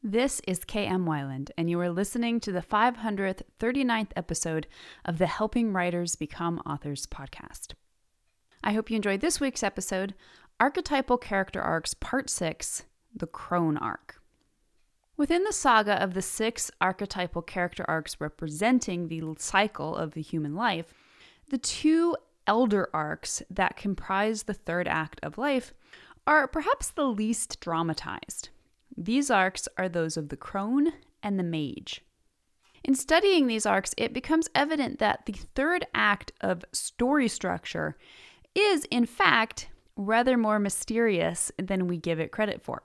This is K.M. Weiland, and you are listening to the 539th episode of the Helping Writers Become Authors podcast. I hope you enjoyed this week's episode, Archetypal Character Arcs Part 6, the Crone Arc. Within the saga of the 6 archetypal character arcs representing the cycle of the human life, the 2 elder arcs that comprise the third act of life are perhaps the least dramatized. These arcs are those of the crone and the mage. In studying these arcs, it becomes evident that the third act of story structure is, in fact, rather more mysterious than we give it credit for.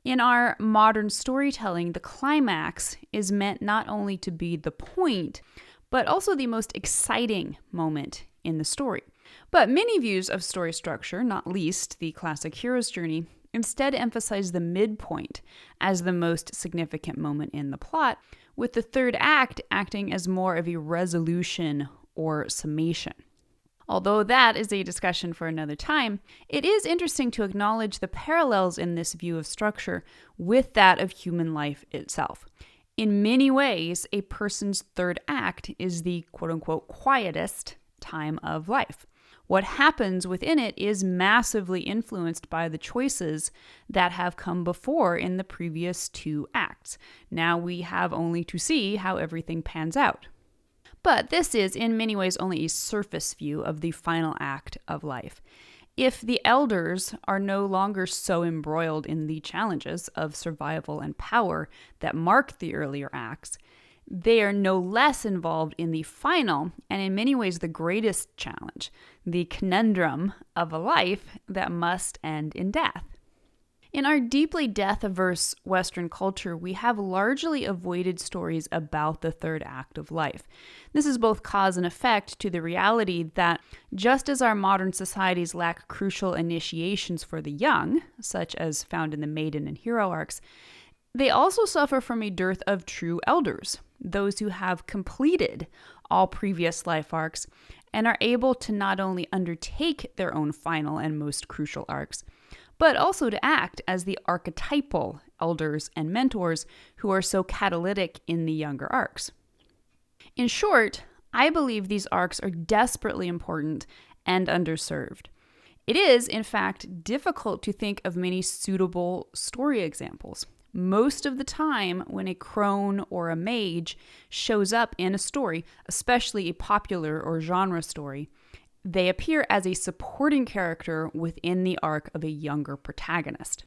In our modern storytelling, the climax is meant not only to be the point, but also the most exciting moment in the story. But many views of story structure, not least the classic hero's journey, instead emphasize the midpoint as the most significant moment in the plot, with the third act acting as more of a resolution or summation. Although that is a discussion for another time, it is interesting to acknowledge the parallels in this view of structure with that of human life itself. In many ways, a person's third act is the quote-unquote quietest time of life. What happens within it is massively influenced by the choices that have come before in the previous 2 acts. Now we have only to see how everything pans out. But this is in many ways only a surface view of the final act of life. If the elders are no longer so embroiled in the challenges of survival and power that mark the earlier acts, they are no less involved in the final, and in many ways the greatest challenge, the conundrum of a life that must end in death. In our deeply death-averse Western culture, we have largely avoided stories about the third act of life. This is both cause and effect to the reality that just as our modern societies lack crucial initiations for the young, such as found in the Maiden and Hero arcs, they also suffer from a dearth of true elders, those who have completed all previous life arcs and are able to not only undertake their own final and most crucial arcs, but also to act as the archetypal elders and mentors who are so catalytic in the younger arcs. In short, I believe these arcs are desperately important and underserved. It is, in fact, difficult to think of many suitable story examples. Most of the time, when a crone or a mage shows up in a story, especially a popular or genre story, they appear as a supporting character within the arc of a younger protagonist.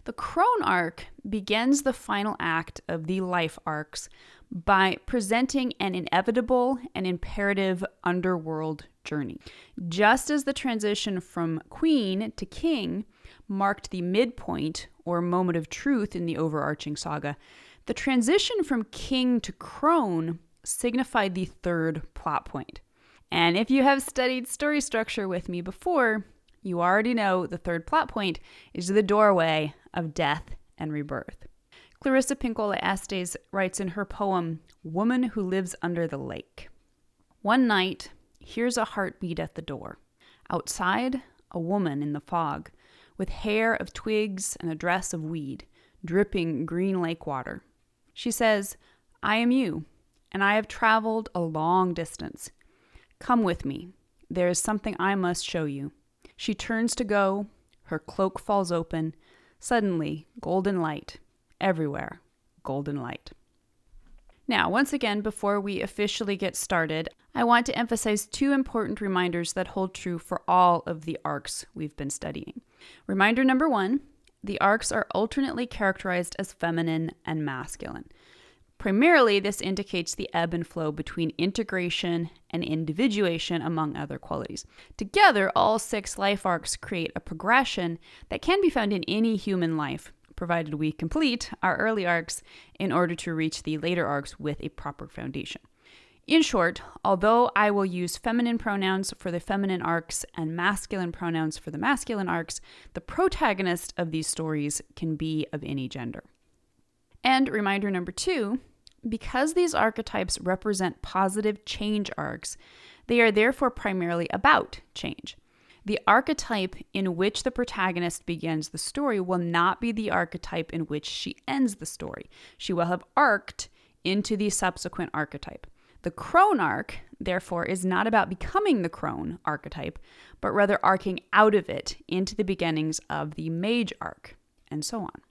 The Crone Arc begins the final act of the life arcs by presenting an inevitable and imperative underworld journey. Just as the transition from queen to king marked the midpoint or moment of truth in the overarching saga, the transition from king to crone signified the third plot point. And if you have studied story structure with me before, you already know the third plot point is the doorway of death and rebirth. Clarissa Pinkola Estes writes in her poem, Woman Who Lives Under the Lake. One night, hears a heartbeat at the door. Outside, a woman in the fog, with hair of twigs and a dress of weed, dripping green lake water. She says, I am you, and I have traveled a long distance. Come with me. There is something I must show you. She turns to go. Her cloak falls open. Suddenly, golden light. Everywhere, golden light. Now, once again, before we officially get started, I want to emphasize 2 important reminders that hold true for all of the arcs we've been studying. Reminder number 1, the arcs are alternately characterized as feminine and masculine. Primarily, this indicates the ebb and flow between integration and individuation, among other qualities. Together, all 6 life arcs create a progression that can be found in any human life, provided we complete our early arcs in order to reach the later arcs with a proper foundation. In short, although I will use feminine pronouns for the feminine arcs and masculine pronouns for the masculine arcs, the protagonist of these stories can be of any gender. And reminder number 2, because these archetypes represent positive change arcs, they are therefore primarily about change. The archetype in which the protagonist begins the story will not be the archetype in which she ends the story. She will have arced into the subsequent archetype. The Crone Arc, therefore, is not about becoming the Crone archetype, but rather arcing out of it into the beginnings of the Mage Arc, and so on.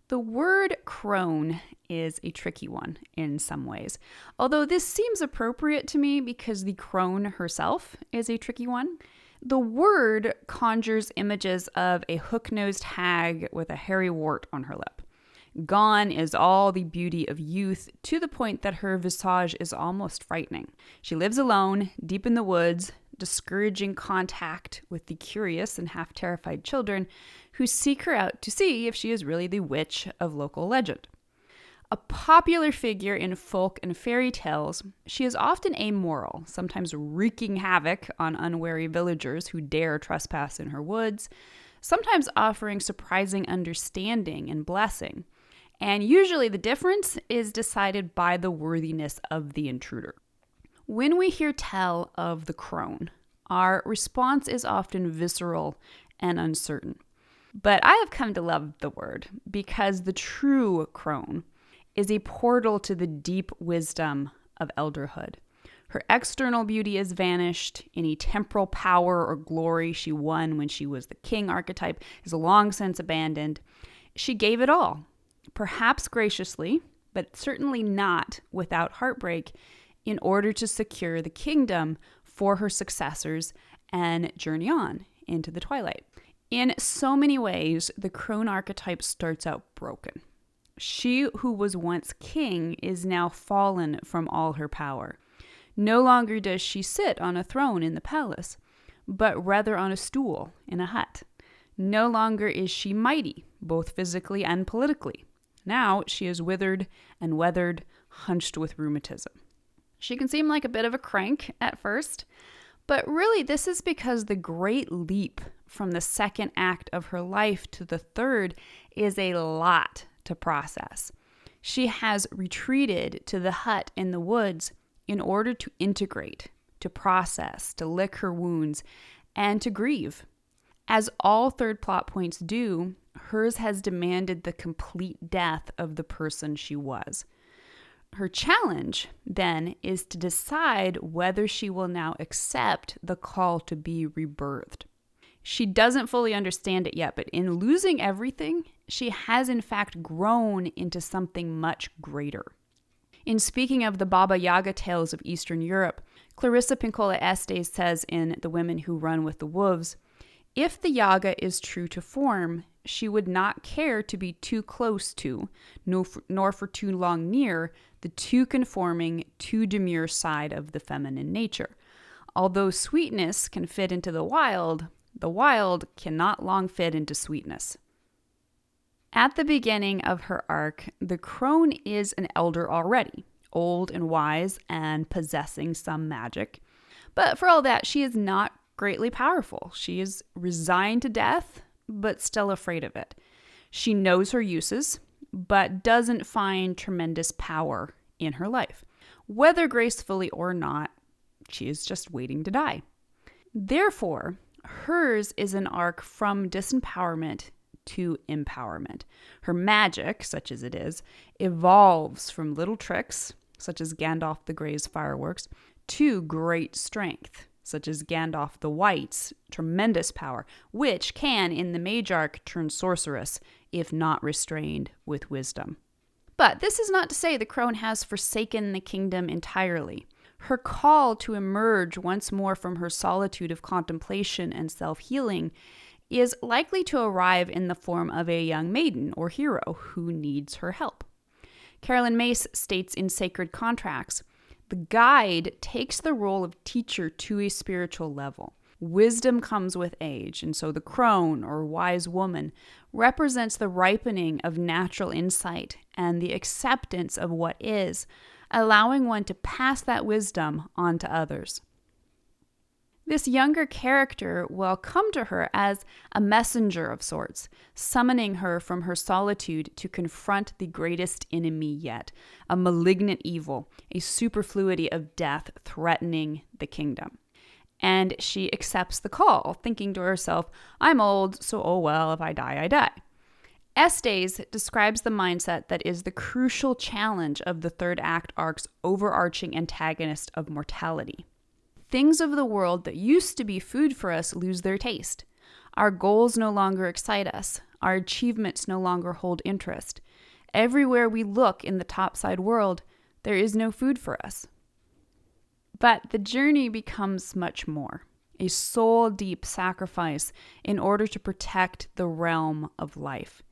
The word crone is a tricky one in some ways, although this seems appropriate to me because the crone herself is a tricky one. The word conjures images of a hook-nosed hag with a hairy wart on her lip. Gone is all the beauty of youth, to the point that her visage is almost frightening. She lives alone, deep in the woods, discouraging contact with the curious and half-terrified children who seek her out to see if she is really the witch of local legend. A popular figure in folk and fairy tales, she is often amoral, sometimes wreaking havoc on unwary villagers who dare trespass in her woods, sometimes offering surprising understanding and blessing. And usually the difference is decided by the worthiness of the intruder. When we hear tell of the crone, our response is often visceral and uncertain. But I have come to love the word because the true crone is a portal to the deep wisdom of elderhood. Her external beauty is vanished. Any temporal power or glory she won when she was the king archetype is long since abandoned. She gave it all, perhaps graciously, but certainly not without heartbreak, in order to secure the kingdom for her successors and journey on into the twilight. In so many ways, the crone archetype starts out broken. She who was once king is now fallen from all her power. No longer does she sit on a throne in the palace, but rather on a stool in a hut. No longer is she mighty, both physically and politically. Now she is withered and weathered, hunched with rheumatism. She can seem like a bit of a crank at first, but really this is because the great leap from the second act of her life to the third is a lot to process. She has retreated to the hut in the woods in order to integrate, to process, to lick her wounds, and to grieve. As all third plot points do, hers has demanded the complete death of the person she was. Her challenge, then, is to decide whether she will now accept the call to be rebirthed. She doesn't fully understand it yet, but in losing everything, she has in fact grown into something much greater. In speaking of the Baba Yaga tales of Eastern Europe, Clarissa Pinkola Estes says in The Women Who Run with the Wolves, if the Yaga is true to form, she would not care to be too close to, nor for too long near, the too conforming, too demure side of the feminine nature. Although sweetness can fit into the wild cannot long fit into sweetness. At the beginning of her arc, the crone is an elder already, old and wise and possessing some magic. But for all that, she is not greatly powerful. She is resigned to death, but still afraid of it. She knows her uses, but doesn't find tremendous power in her life. Whether gracefully or not, she is just waiting to die. Therefore, hers is an arc from disempowerment to empowerment. Her magic, such as it is, evolves from little tricks, such as Gandalf the Grey's fireworks, to great strength, such as Gandalf the White's tremendous power, which can, in the Mage Arc, turn sorceress, if not restrained with wisdom. But this is not to say the crone has forsaken the kingdom entirely. Her call to emerge once more from her solitude of contemplation and self-healing is likely to arrive in the form of a young maiden or hero who needs her help. Carolyn Mace states in Sacred Contracts, the guide takes the role of teacher to a spiritual level. Wisdom comes with age, and so the crone, or wise woman, represents the ripening of natural insight and the acceptance of what is, allowing one to pass that wisdom on to others. This younger character will come to her as a messenger of sorts, summoning her from her solitude to confront the greatest enemy yet, a malignant evil, a superfluity of death threatening the kingdom. And she accepts the call, thinking to herself, I'm old, so oh well, if I die, I die. Estes describes the mindset that is the crucial challenge of the third act arc's overarching antagonist of mortality. Things of the world that used to be food for us lose their taste. Our goals no longer excite us. Our achievements no longer hold interest. Everywhere we look in the topside world, there is no food for us. But the journey becomes much more. A soul-deep sacrifice in order to protect the realm of life.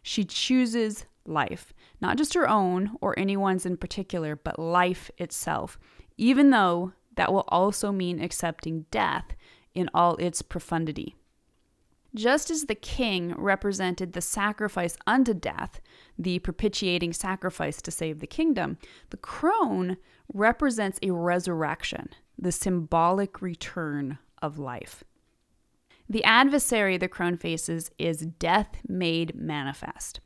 She chooses life, not just her own or anyone's in particular, but life itself, even though that will also mean accepting death in all its profundity. Just as the king represented the sacrifice unto death, the propitiating sacrifice to save the kingdom, the crone represents a resurrection, the symbolic return of life. The adversary the crone faces is death made manifest.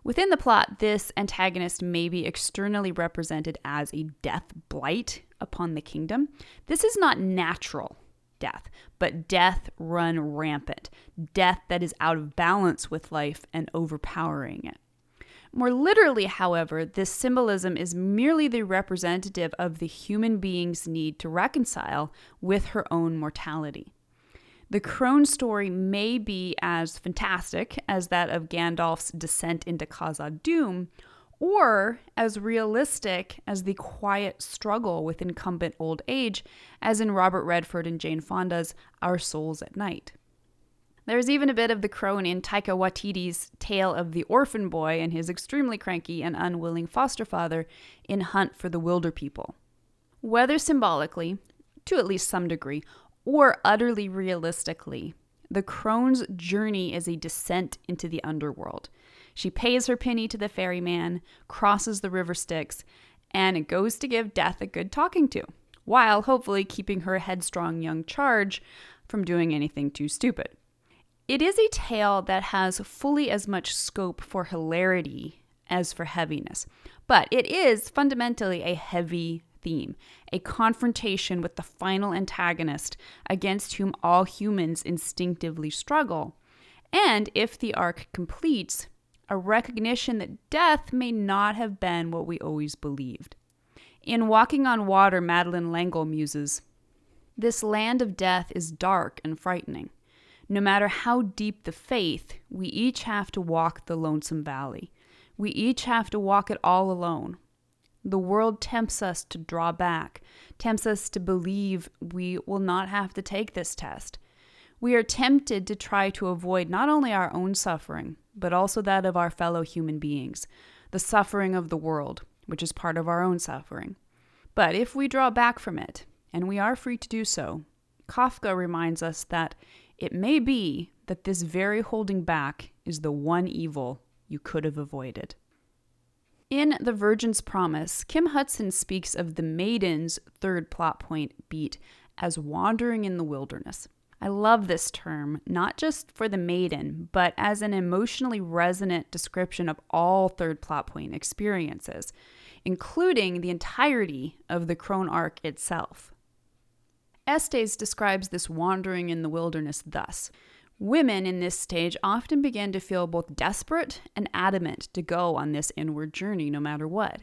Within the plot, this antagonist may be externally represented as a death blight upon the kingdom. This is not natural death, but death run rampant, death that is out of balance with life and overpowering it. More literally, however, this symbolism is merely the representative of the human being's need to reconcile with her own mortality. The crone story may be as fantastic as that of Gandalf's descent into Khazad-dûm, or as realistic as the quiet struggle with incumbent old age, as in Robert Redford and Jane Fonda's Our Souls at Night. There's even a bit of the crone in Taika Waititi's tale of the orphan boy and his extremely cranky and unwilling foster father in Hunt for the Wilder People. Whether symbolically, to at least some degree, or utterly realistically, the crone's journey is a descent into the underworld. She pays her penny to the ferryman, crosses the river Styx, and goes to give death a good talking to, while hopefully keeping her headstrong young charge from doing anything too stupid. It is a tale that has fully as much scope for hilarity as for heaviness, but it is fundamentally a heavy theme, a confrontation with the final antagonist against whom all humans instinctively struggle, and if the arc completes, a recognition that death may not have been what we always believed. In Walking on Water, Madeleine L'Engle muses, "This land of death is dark and frightening. No matter how deep the faith, we each have to walk the lonesome valley. We each have to walk it all alone. The world tempts us to draw back, tempts us to believe we will not have to take this test. We are tempted to try to avoid not only our own suffering, but also that of our fellow human beings, the suffering of the world, which is part of our own suffering. But if we draw back from it, and we are free to do so, Kafka reminds us that it may be that this very holding back is the one evil you could have avoided." In The Virgin's Promise, Kim Hudson speaks of the maiden's third plot point beat as wandering in the wilderness. I love this term, not just for the maiden, but as an emotionally resonant description of all third plot point experiences, including the entirety of the Crone Arc itself. Estes describes this wandering in the wilderness thus: women in this stage often begin to feel both desperate and adamant to go on this inward journey no matter what.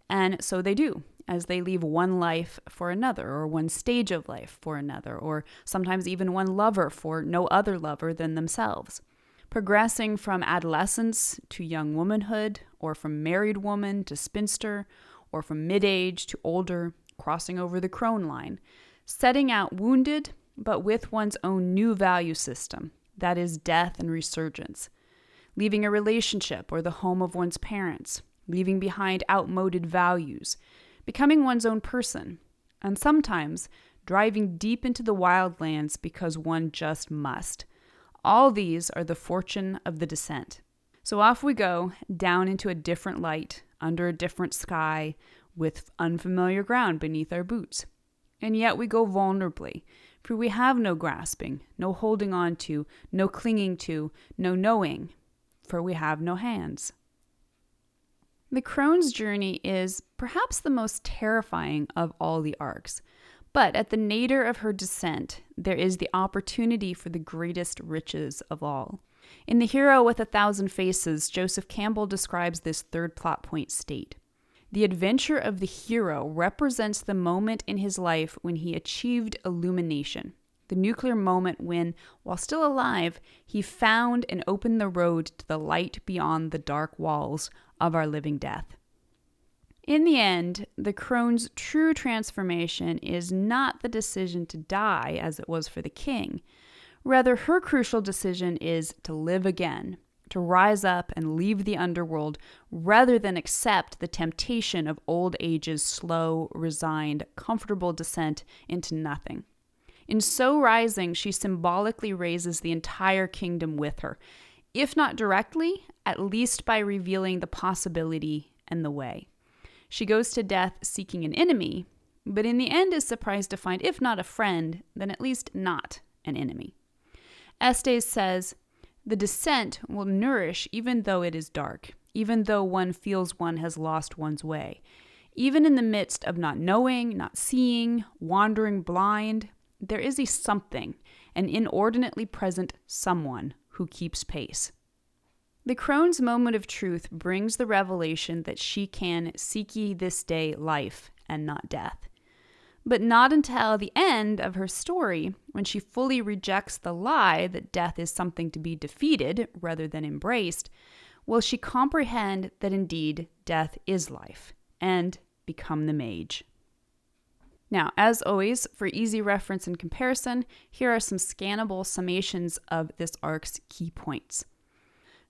And so they do, as they leave one life for another, or one stage of life for another, or sometimes even one lover for no other lover than themselves. Progressing from adolescence to young womanhood, or from married woman to spinster, or from mid-age to older, crossing over the crone line. Setting out wounded, but with one's own new value system, that is death and resurgence. Leaving a relationship or the home of one's parents, leaving behind outmoded values, becoming one's own person, and sometimes driving deep into the wildlands because one just must. All these are the fortune of the descent. So off we go, down into a different light, under a different sky, with unfamiliar ground beneath our boots. And yet we go vulnerably, for we have no grasping, no holding on to, no clinging to, no knowing, for we have no hands. The crone's journey is perhaps the most terrifying of all the arcs, But at the nadir of her descent, there is the opportunity for the greatest riches of all. In The Hero with 1,000 Faces, Joseph Campbell describes this third plot point state. The adventure of the hero represents the moment in his life when he achieved illumination, the nuclear moment when, while still alive, he found and opened the road to the light beyond the dark walls of our living death. In the end, the Crone's true transformation is not the decision to die as it was for the king. Rather, her crucial decision is to live again, to rise up and leave the underworld rather than accept the temptation of old age's slow, resigned, comfortable descent into nothing. In so rising, she symbolically raises the entire kingdom with her, if not directly, at least by revealing the possibility and the way. She goes to death seeking an enemy, but in the end is surprised to find, if not a friend, then at least not an enemy. Estes says, "The descent will nourish even though it is dark, even though one feels one has lost one's way. Even in the midst of not knowing, not seeing, wandering blind, there is a something, an inordinately present someone who keeps pace." The Crone's moment of truth brings the revelation that she can seek ye this day life and not death. But not until the end of her story, when she fully rejects the lie that death is something to be defeated rather than embraced, will she comprehend that indeed death is life and become the mage. Now, as always, for easy reference and comparison, here are some scannable summations of this arc's key points.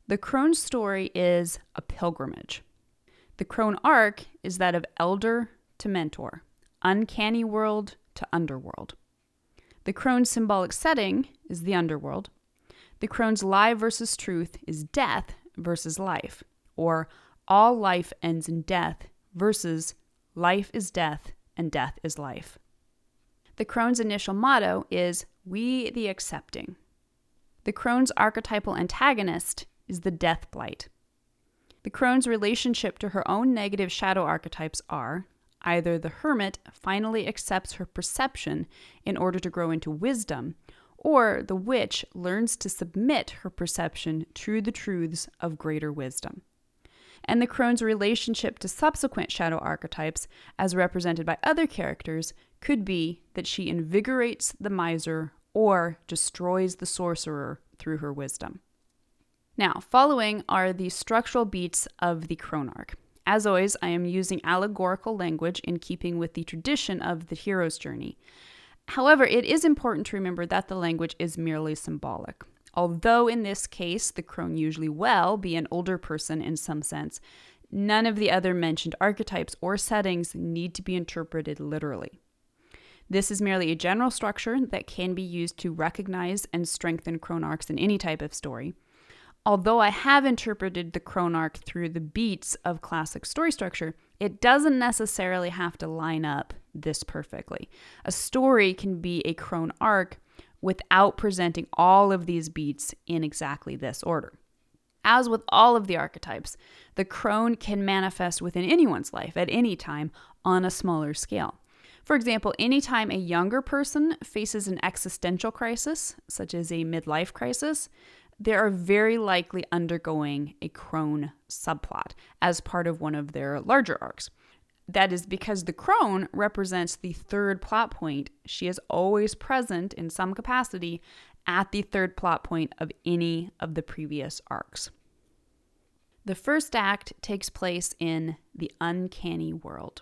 The Crone story is a pilgrimage. The Crone Arc is that of elder to mentor, uncanny world to underworld. The Crone's symbolic setting is the underworld. The Crone's lie versus truth is death versus life, or all life ends in death versus life is death and death is life. The Crone's initial motto is "We the Accepting." The Crone's archetypal antagonist is the death blight. The Crone's relationship to her own negative shadow archetypes are either the hermit finally accepts her perception in order to grow into wisdom, or the witch learns to submit her perception to the truths of greater wisdom. And the Crone's relationship to subsequent shadow archetypes, as represented by other characters, could be that she invigorates the miser or destroys the sorcerer through her wisdom. Now, following are the structural beats of the Crone Arc. As always, I am using allegorical language in keeping with the tradition of the hero's journey. However, it is important to remember that the language is merely symbolic. Although in this case, the crone usually will be an older person in some sense, none of the other mentioned archetypes or settings need to be interpreted literally. This is merely a general structure that can be used to recognize and strengthen Crone Arcs in any type of story. Although I have interpreted the Crone Arc through the beats of classic story structure, it doesn't necessarily have to line up this perfectly. A story can be a Crone Arc without presenting all of these beats in exactly this order. As with all of the archetypes, the crone can manifest within anyone's life at any time on a smaller scale. For example, anytime a younger person faces an existential crisis, such as a midlife crisis, they are very likely undergoing a crone subplot as part of one of their larger arcs. That is because the crone represents the third plot point. She is always present in some capacity at the third plot point of any of the previous arcs. The first act takes place in the uncanny world.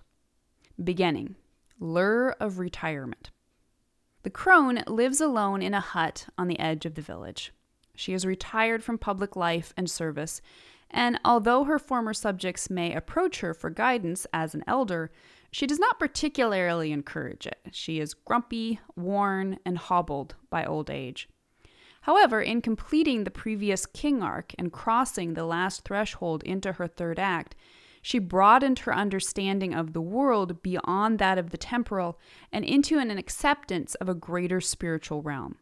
Beginning, lure of retirement. The crone lives alone in a hut on the edge of the village. She is retired from public life and service, and although her former subjects may approach her for guidance as an elder, she does not particularly encourage it. She is grumpy, worn, and hobbled by old age. However, in completing the previous King arc and crossing the last threshold into her third act, she broadened her understanding of the world beyond that of the temporal and into an acceptance of a greater spiritual realm.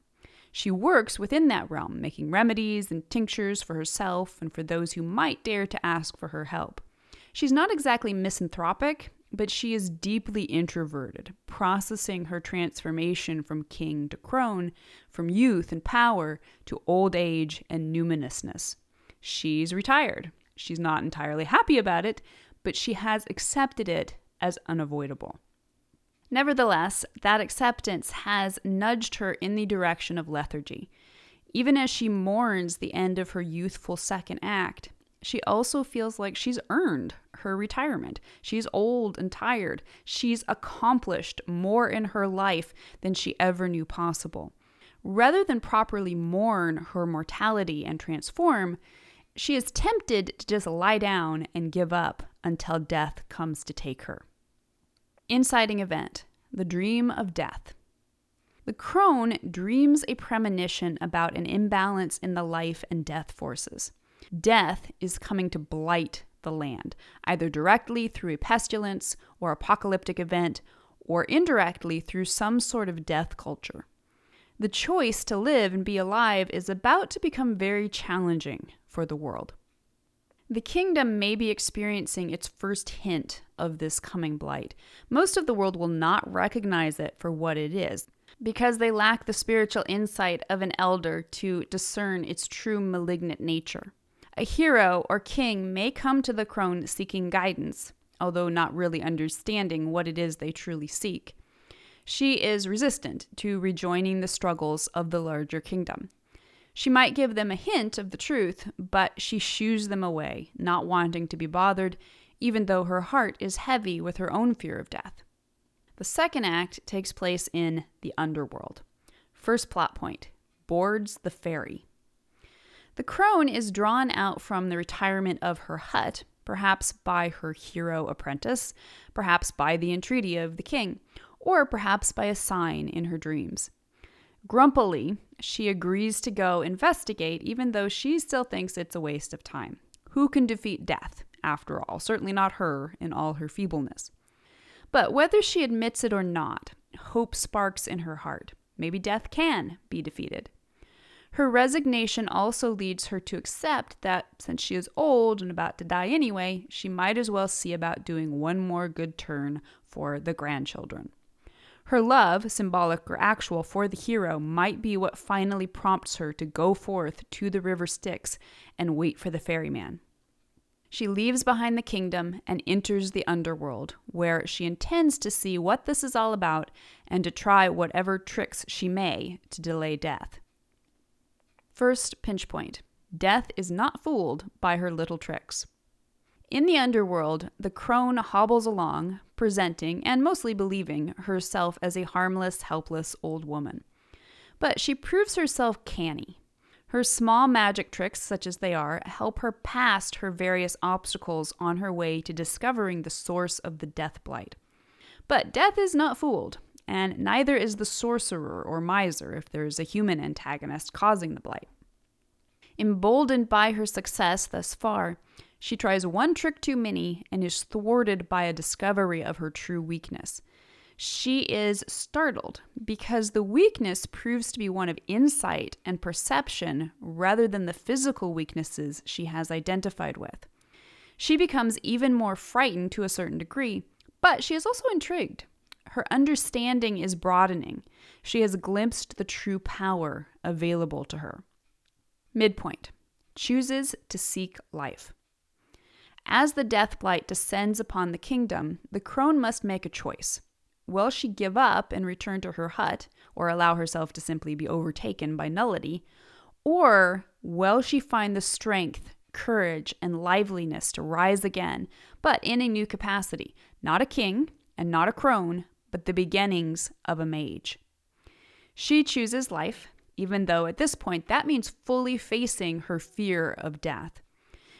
She works within that realm, making remedies and tinctures for herself and for those who might dare to ask for her help. She's not exactly misanthropic, but she is deeply introverted, processing her transformation from king to crone, from youth and power to old age and numinousness. She's retired. She's not entirely happy about it, but she has accepted it as unavoidable. Nevertheless, that acceptance has nudged her in the direction of lethargy. Even as she mourns the end of her youthful second act, she also feels like she's earned her retirement. She's old and tired. She's accomplished more in her life than she ever knew possible. Rather than properly mourn her mortality and transform, she is tempted to just lie down and give up until death comes to take her. Inciting event: the dream of death. The crone dreams a premonition about an imbalance in the life and death forces. Death is coming to blight the land, either directly through a pestilence or apocalyptic event, or indirectly through some sort of death culture. The choice to live and be alive is about to become very challenging for the world. The kingdom may be experiencing its first hint of this coming blight. Most of the world will not recognize it for what it is, because they lack the spiritual insight of an elder to discern its true malignant nature. A hero or king may come to the crone seeking guidance, although not really understanding what it is they truly seek. She is resistant to rejoining the struggles of the larger kingdom. She might give them a hint of the truth, but she shoos them away, not wanting to be bothered, even though her heart is heavy with her own fear of death. The second act takes place in the Underworld. First plot point: boards the ferry. The crone is drawn out from the retirement of her hut, perhaps by her hero apprentice, perhaps by the entreaty of the king, or perhaps by a sign in her dreams. Grumpily, she agrees to go investigate, even though she still thinks it's a waste of time. Who can defeat death, after all? Certainly not her in all her feebleness. But whether she admits it or not, hope sparks in her heart. Maybe death can be defeated. Her resignation also leads her to accept that since she is old and about to die anyway, she might as well see about doing one more good turn for the grandchildren. Her love, symbolic or actual, for the hero might be what finally prompts her to go forth to the river Styx and wait for the ferryman. She leaves behind the kingdom and enters the underworld, where she intends to see what this is all about and to try whatever tricks she may to delay death. First pinch point: death is not fooled by her little tricks. In the underworld, the crone hobbles along, presenting and mostly believing herself as a harmless, helpless old woman. But she proves herself canny. Her small magic tricks, such as they are, help her past her various obstacles on her way to discovering the source of the death blight. But death is not fooled, and neither is the sorcerer or miser if there's a human antagonist causing the blight. Emboldened by her success thus far, she tries one trick too many and is thwarted by a discovery of her true weakness. She is startled because the weakness proves to be one of insight and perception rather than the physical weaknesses she has identified with. She becomes even more frightened to a certain degree, but she is also intrigued. Her understanding is broadening. She has glimpsed the true power available to her. Midpoint: chooses to seek life. As the death blight descends upon the kingdom, the crone must make a choice. Will she give up and return to her hut, or allow herself to simply be overtaken by nullity? Or will she find the strength, courage, and liveliness to rise again, but in a new capacity? Not a king and not a crone, but the beginnings of a mage. She chooses life, even though at this point that means fully facing her fear of death.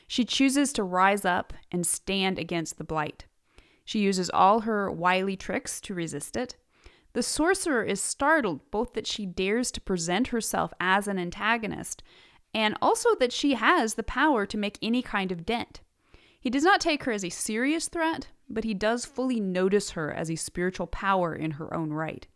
She chooses to rise up and stand against the blight. She uses all her wily tricks to resist it. The sorcerer is startled both that she dares to present herself as an antagonist and also that she has the power to make any kind of dent. He does not take her as a serious threat, but he does fully notice her as a spiritual power in her own right.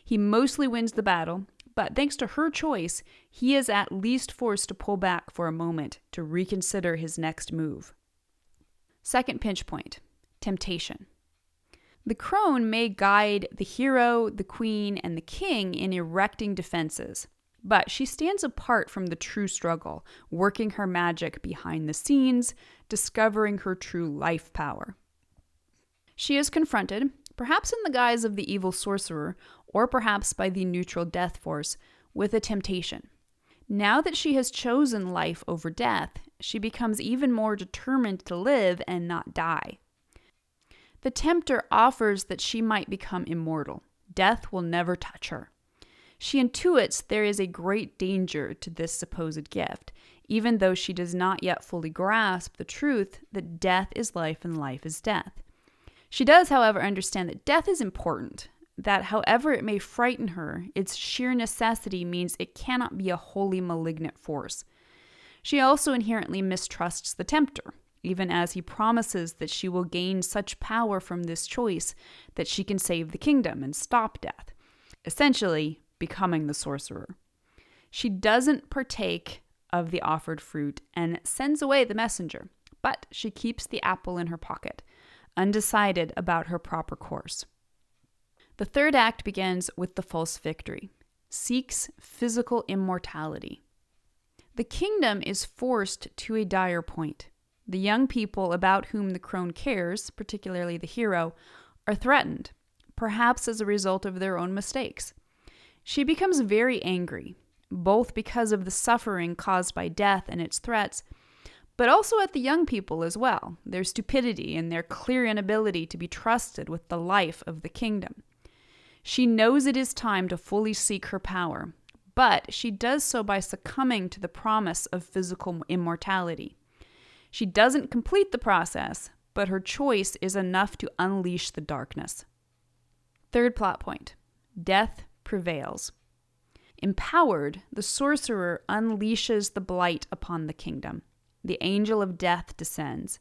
He mostly wins the battle, but thanks to her choice, he is at least forced to pull back for a moment to reconsider his next move. Second pinch point: temptation. The crone may guide the hero, the queen, and the king in erecting defenses, but she stands apart from the true struggle, working her magic behind the scenes, discovering her true life power. She is confronted, perhaps in the guise of the evil sorcerer, or perhaps by the neutral death force, with a temptation. Now that she has chosen life over death, she becomes even more determined to live and not die. The tempter offers that she might become immortal. Death will never touch her. She intuits there is a great danger to this supposed gift, even though she does not yet fully grasp the truth that death is life and life is death. She does, however, understand that death is important, that however it may frighten her, its sheer necessity means it cannot be a wholly malignant force. She also inherently mistrusts the tempter, even as he promises that she will gain such power from this choice that she can save the kingdom and stop death, essentially becoming the sorcerer. She doesn't partake of the offered fruit and sends away the messenger, but she keeps the apple in her pocket, undecided about her proper course. The third act begins with the false victory, seeks physical immortality. The kingdom is forced to a dire point. The young people about whom the crone cares, particularly the hero, are threatened, perhaps as a result of their own mistakes. She becomes very angry, both because of the suffering caused by death and its threats, but also at the young people as well, their stupidity and their clear inability to be trusted with the life of the kingdom. She knows it is time to fully seek her power, but she does so by succumbing to the promise of physical immortality. She doesn't complete the process, but her choice is enough to unleash the darkness. Third plot point: death prevails. Empowered, the sorcerer unleashes the blight upon the kingdom. The angel of death descends.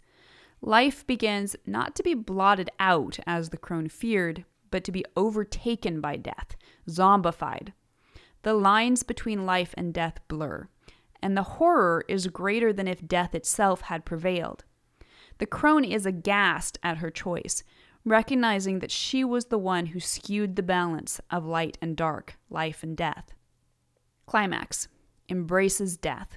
Life begins not to be blotted out, as the crone feared, but to be overtaken by death, zombified. The lines between life and death blur, and the horror is greater than if death itself had prevailed. The crone is aghast at her choice, recognizing that she was the one who skewed the balance of light and dark, life and death. Climax: embraces death.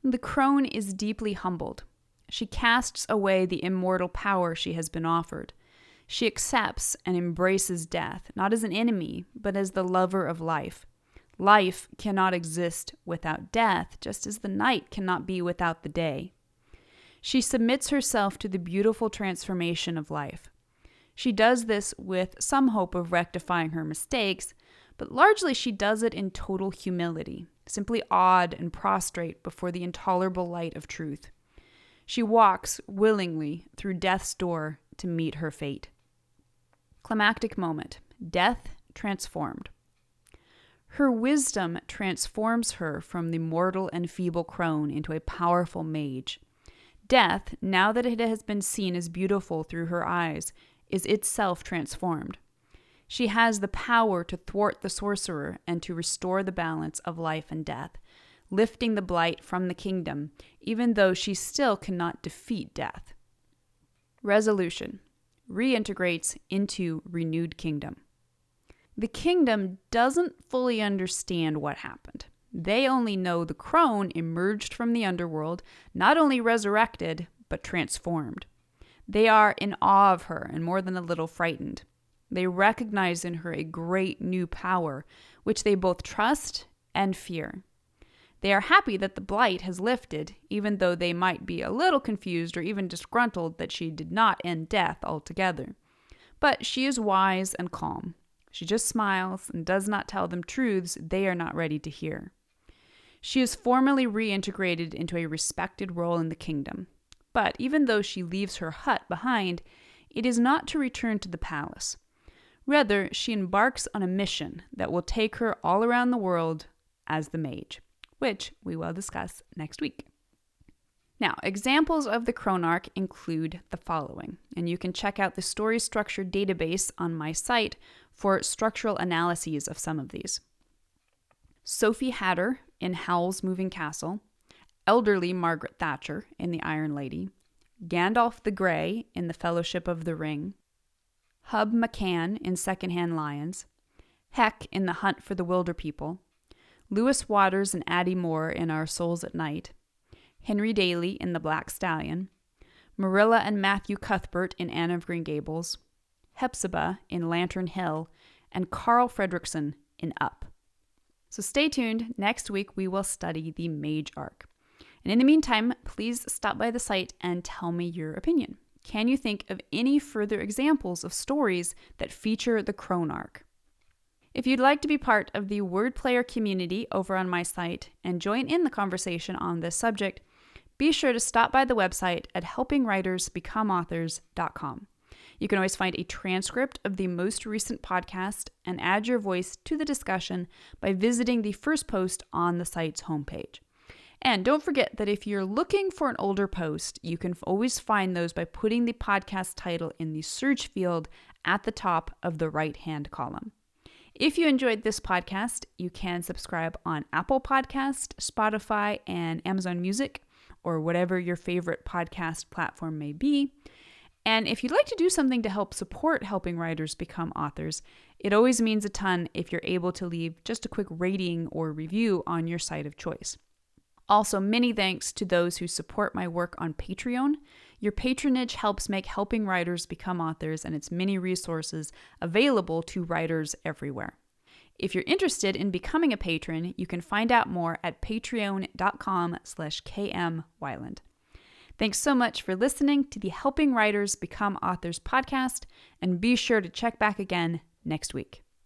The crone is deeply humbled. She casts away the immortal power she has been offered. She accepts and embraces death, not as an enemy, but as the lover of life. Life cannot exist without death, just as the night cannot be without the day. She submits herself to the beautiful transformation of life. She does this with some hope of rectifying her mistakes, but largely she does it in total humility, simply awed and prostrate before the intolerable light of truth. She walks willingly through death's door to meet her fate. Climactic moment: death transformed. Her wisdom transforms her from the mortal and feeble crone into a powerful mage. Death, now that it has been seen as beautiful through her eyes, is itself transformed. She has the power to thwart the sorcerer and to restore the balance of life and death, lifting the blight from the kingdom, even though she still cannot defeat death. Resolution: reintegrates into renewed kingdom. The kingdom doesn't fully understand what happened. They only know the crone emerged from the underworld, not only resurrected, but transformed. They are in awe of her and more than a little frightened. They recognize in her a great new power, which they both trust and fear. They are happy that the blight has lifted, even though they might be a little confused or even disgruntled that she did not end death altogether. But she is wise and calm. She just smiles and does not tell them truths they are not ready to hear. She is formally reintegrated into a respected role in the kingdom. But even though she leaves her hut behind, it is not to return to the palace. Rather, she embarks on a mission that will take her all around the world as the mage, which we will discuss next week. Now, examples of the Crone Arc include the following, and you can check out the story structure database on my site for structural analyses of some of these. Sophie Hatter in Howl's Moving Castle, elderly Margaret Thatcher in The Iron Lady, Gandalf the Grey in The Fellowship of the Ring, Hub McCann in Secondhand Lions, Heck in The Hunt for the Wilder People, Lewis Waters and Addie Moore in Our Souls at Night, Henry Daly in The Black Stallion, Marilla and Matthew Cuthbert in Anne of Green Gables, Hepzibah in Lantern Hill, and Carl Fredrickson in Up. So stay tuned. Next week we will study the Mage Arc. And in the meantime, please stop by the site and tell me your opinion. Can you think of any further examples of stories that feature the Crone Arc? If you'd like to be part of the Word Player community over on my site and join in the conversation on this subject, be sure to stop by the website at helpingwritersbecomeauthors.com. You can always find a transcript of the most recent podcast and add your voice to the discussion by visiting the first post on the site's homepage. And don't forget that if you're looking for an older post, you can always find those by putting the podcast title in the search field at the top of the right-hand column. If you enjoyed this podcast, you can subscribe on Apple Podcast, Spotify, and Amazon Music, or whatever your favorite podcast platform may be. And if you'd like to do something to help support helping writers become authors, it always means a ton if you're able to leave just a quick rating or review on your site of choice. Also, many thanks to those who support my work on Patreon. Your patronage helps make helping writers become authors and its many resources available to writers everywhere. If you're interested in becoming a patron, you can find out more at patreon.com/kmweiland. Thanks so much for listening to the Helping Writers Become Authors podcast, and be sure to check back again next week.